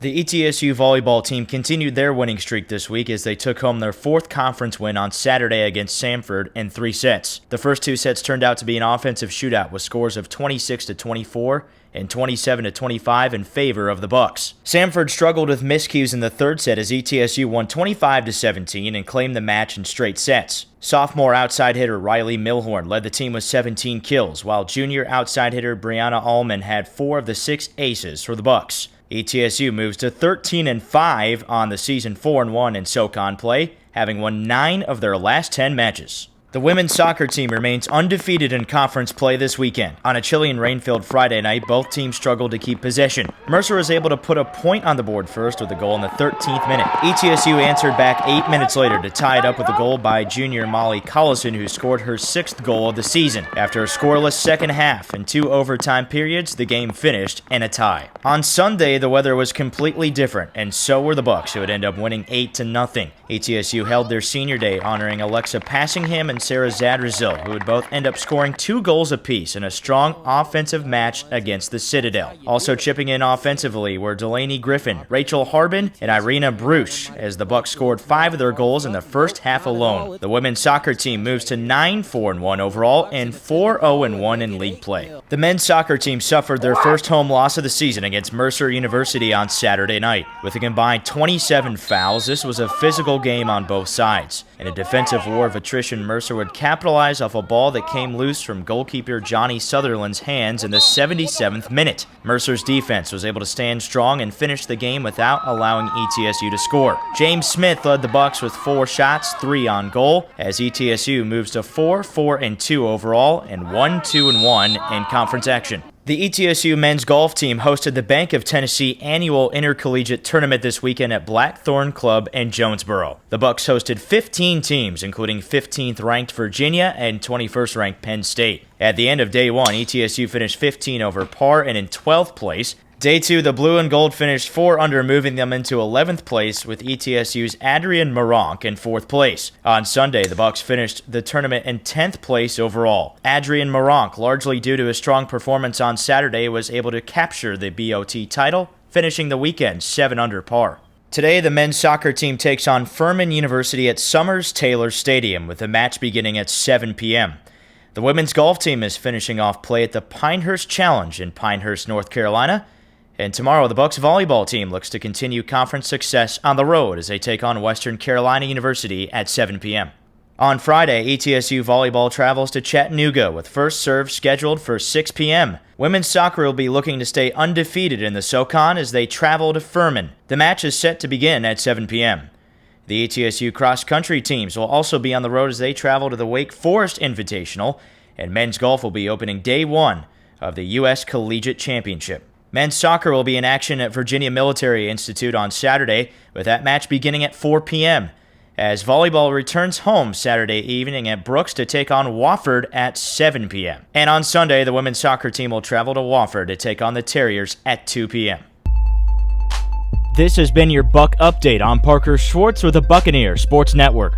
The ETSU volleyball team continued their winning streak this week as they took home their fourth conference win on Saturday against Samford in 3 sets. The first 2 sets turned out to be an offensive shootout with scores of 26-24 and 27-25 in favor of the Bucks. Samford struggled with miscues in the third set as ETSU won 25-17 and claimed the match in straight sets. Sophomore outside hitter Riley Milhorn led the team with 17 kills, while junior outside hitter Brianna Allman had 4 of the 6 aces for the Bucks. ETSU moves to 13-5 on the season, 4-1 in SoCon play, having won 9 of their last 10 matches. The women's soccer team remains undefeated in conference play this weekend. On a chilly and rain-filled Friday night, both teams struggled to keep possession. Mercer was able to put a point on the board first with a goal in the 13th minute. ETSU answered back 8 minutes later to tie it up with a goal by junior Molly Collison, who scored her 6th goal of the season. After a scoreless second half and 2 overtime periods, the game finished in a tie. On Sunday, the weather was completely different, and so were the Bucks, who would end up winning 8-0. ETSU held their senior day honoring Alexa Passingham and Sarah Zadrazil, who would both end up scoring 2 goals apiece in a strong offensive match against the Citadel. Also chipping in offensively were Delaney Griffin, Rachel Harbin, and Irina Bruce, as the Bucks scored 5 of their goals in the first half alone. The women's soccer team moves to 9-4-1 overall and 4-0-1 in league play. The men's soccer team suffered their first home loss of the season against Mercer University on Saturday night. With a combined 27 fouls, this was a physical game on both sides. In a defensive war of attrition, Mercer would capitalize off a ball that came loose from goalkeeper Johnny Sutherland's hands in the 77th minute. Mercer's defense was able to stand strong and finish the game without allowing ETSU to score. James Smith led the Bucks with 4 shots, 3 on goal, as ETSU moves to 4-4-2 overall and 1-2-1 in conference action. The ETSU men's golf team hosted the Bank of Tennessee annual intercollegiate tournament this weekend at Blackthorn Club in Jonesboro. The Bucks hosted 15 teams, including 15th ranked Virginia and 21st ranked Penn State. At the end of day 1, ETSU finished 15 over par and in 12th place. Day 2, the blue and gold finished 4 under, moving them into 11th place with ETSU's Adrian Maronk in 4th place. On Sunday, the Bucks finished the tournament in 10th place overall. Adrian Maronk, largely due to his strong performance on Saturday, was able to capture the BOT title, finishing the weekend 7 under par. Today, the men's soccer team takes on Furman University at Summers-Taylor Stadium, with the match beginning at 7 p.m. The women's golf team is finishing off play at the Pinehurst Challenge in Pinehurst, North Carolina. And tomorrow, the Bucks volleyball team looks to continue conference success on the road as they take on Western Carolina University at 7 p.m. On Friday, ETSU volleyball travels to Chattanooga with first serve scheduled for 6 p.m. Women's soccer will be looking to stay undefeated in the SoCon as they travel to Furman. The match is set to begin at 7 p.m. The ETSU cross-country teams will also be on the road as they travel to the Wake Forest Invitational, and men's golf will be opening day 1 of the U.S. Collegiate Championship. Men's soccer will be in action at Virginia Military Institute on Saturday, with that match beginning at 4 p.m., as volleyball returns home Saturday evening at Brooks to take on Wofford at 7 p.m. And on Sunday, the women's soccer team will travel to Wofford to take on the Terriers at 2 p.m. This has been your Buck Update on Parker Schwartz with the Buccaneer Sports Network.